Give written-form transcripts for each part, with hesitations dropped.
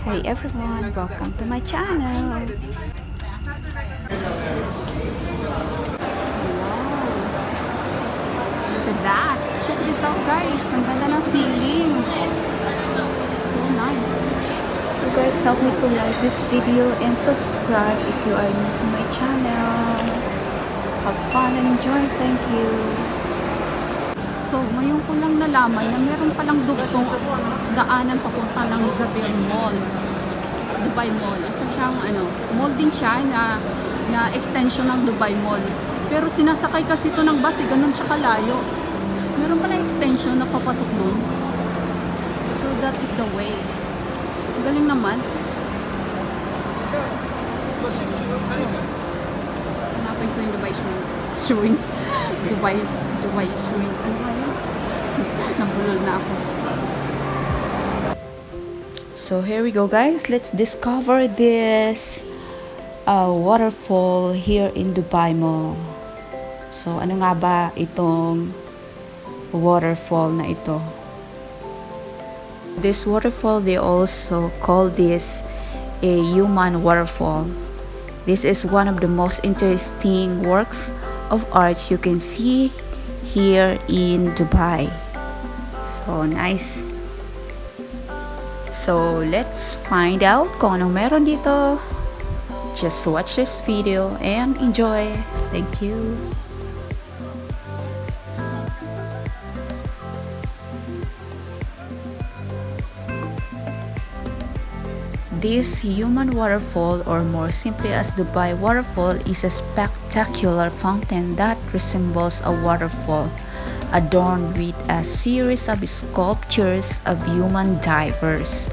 Hey everyone, welcome to my channel. Wow, look at that. Check this out guys. Ang ganda ng ceiling. So nice. So guys, help me to like this video and subscribe if you are new to my channel. Have fun and enjoy. Thank you. So, ngayon ko lang nalaman na meron palang dugtong daanan papunta ng Isabel Mall. Dubai Mall. Isa siyang mall din siya na extension ng Dubai Mall. Pero sinasakay kasi ito ng bus, ganun siya kalayo. Meron pala extension na papasok doon. So, that is the way. Galing naman. Hanapin ko yung Dubai Showing. Dubai Showing. Ano ba yun? Nabulol na ako. So here we go guys. Let's discover this waterfall here in Dubai Mall. So ano nga ba itong waterfall na ito? This waterfall, they also call this a human waterfall. This is one of the most interesting works of arts you can see here in Dubai. So nice. So let's find out kung anong meron dito. Just watch this video and enjoy. Thank you. This human waterfall, or more simply as Dubai Waterfall, is a spectacular fountain that resembles a waterfall, adorned with a series of sculptures of human divers,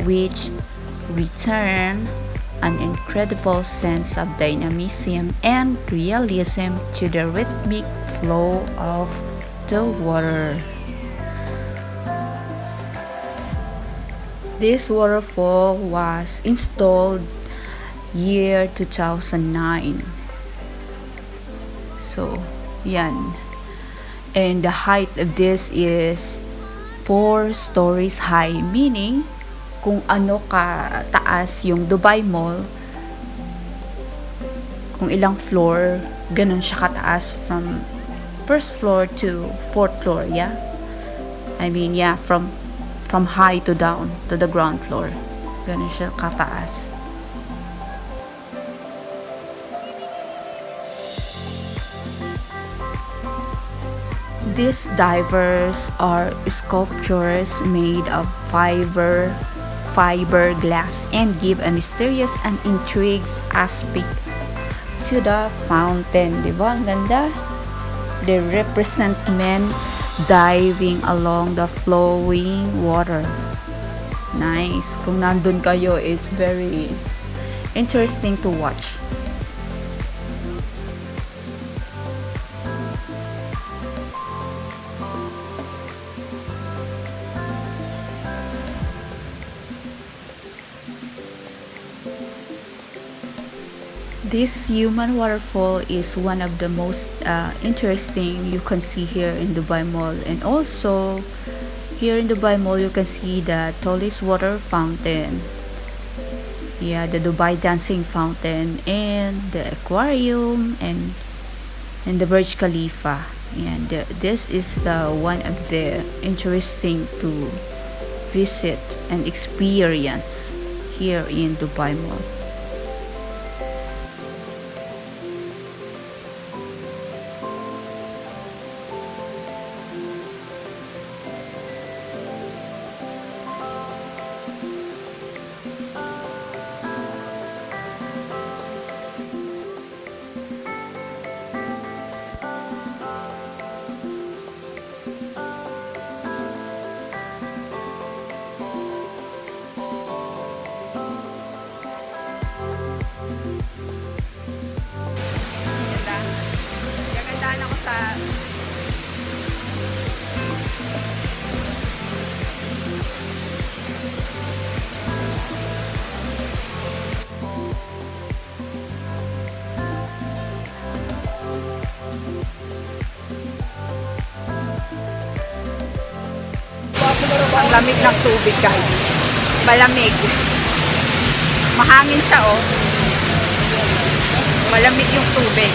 which return an incredible sense of dynamism and realism to the rhythmic flow of the water. This waterfall was installed year 2009. So, yan. And the height of this is 4 stories high, meaning kung ano ka taas yung Dubai Mall, kung ilang floor, ganun siya kataas from first floor to 4th floor, yeah? I mean, yeah, from high to down to the ground floor. Ganun siya kataas. These divers are sculptures made of fiber glass and give a mysterious and intriguing aspect to the fountain. Diba? Ang ganda. They represent men diving along the flowing water. Nice. Kung nandun kayo, it's very interesting to watch. This human waterfall is one of the most interesting you can see here in Dubai Mall. And also, here in Dubai Mall, you can see the tallest water fountain. Yeah, the Dubai Dancing Fountain and the aquarium and the Burj Khalifa. And this is the one of the interesting to visit and experience here in Dubai Mall. Gagandaan ako sa Ang lamig ng tubig, guys. Malamig. Mahangin siya, oh. Malamig yung tubig.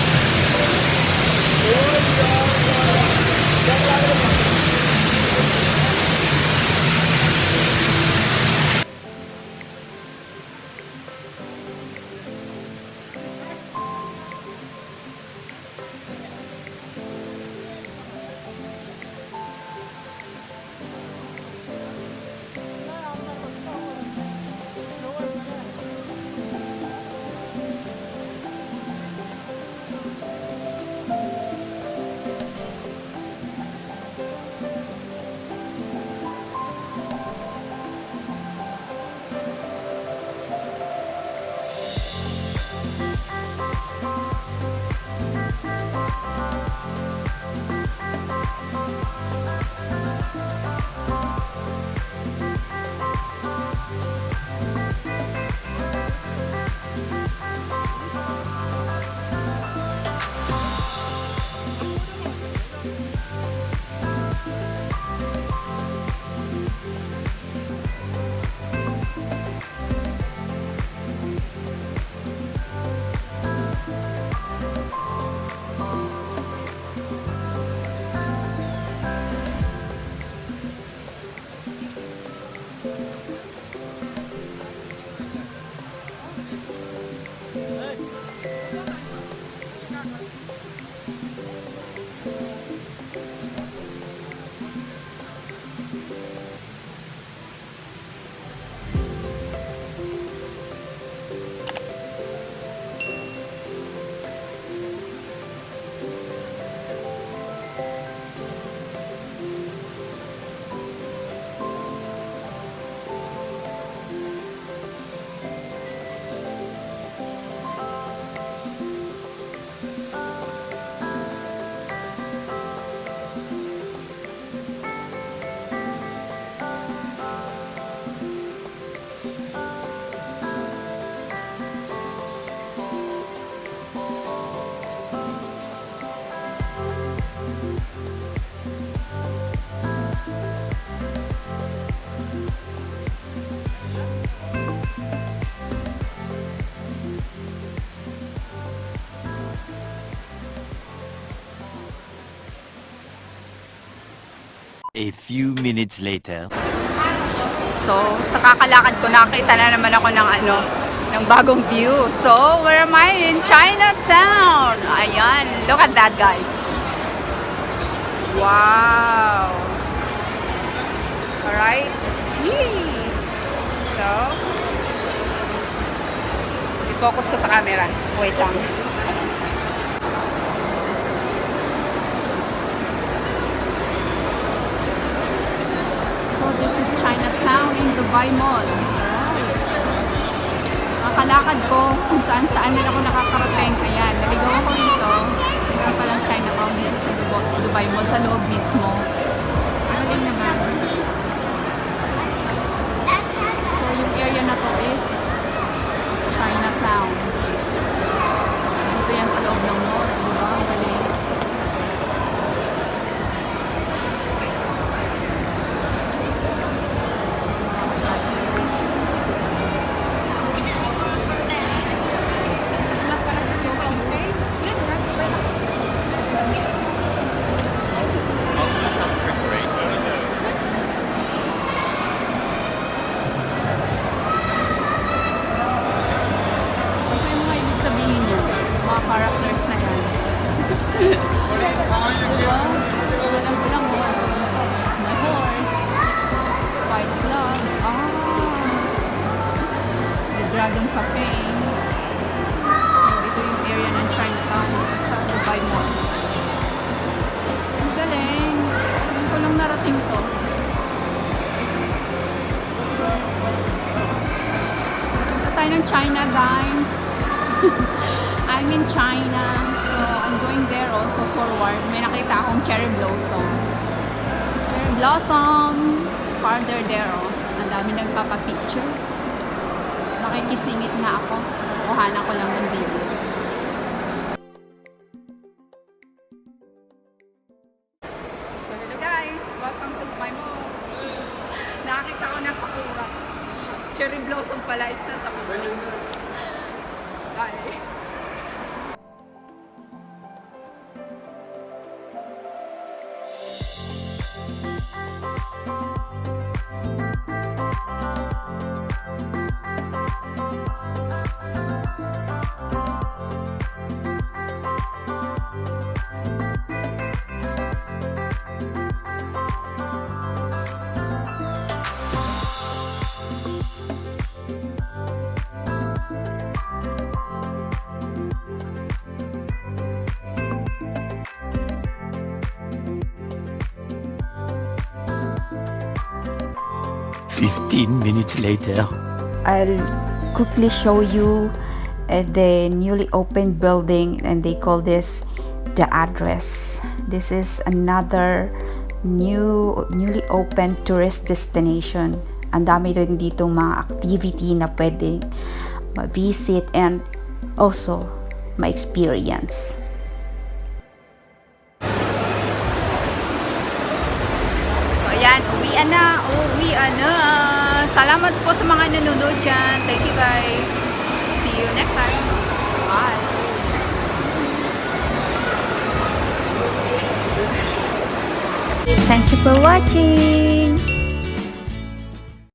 A few minutes later. So, sa kakalakad ko, nakita na naman ako ng bagong view. So, where am I? In Chinatown! Ayan, look at that, guys. Wow! Alright? So, i-focus ko sa camera. Wait lang. So, this is Chinatown in Dubai Mall. Alright. Nakalakad ko kung saan-saan na ako nakakarating. Ayan, naligaw ako dito. Meron palang Chinatown dito sa Dubai Mall, sa loob mismo. Galing naman. So, yung area na to is Chinatown. Dito yan sa loob ng mall. Diba? Ang galing. Characters na yan. Diba? Alam ko lang my horse, white glove, the dragon cafe. So, ito yung area ng Chinatown sa Dubai Mall. Ang galing. Hindi ko lang narating to. Punta tayo ng China, guys. I'm in China, so I'm going there also forward. May nakita akong cherry blossom. Cherry blossom! Farther there, oh. Ang dami nagpapapicture. Makikisingit nga ako. Kuhanan ko lang ng video. So, hello guys! Welcome to my mall. Nakakita ko na sakura. Cherry blossom pala. It's not sakura. Bye. 15 minutes later. I'll quickly show you the newly opened building, and they call this the address. This is another newly opened tourist destination. Ang dami rin dito mga activity na pwedeng ma-visit and also ma-experience. So ayan, uwian na. Salamat po sa mga nanonood dyan. Thank you guys. See you next time. Bye. Thank you for watching.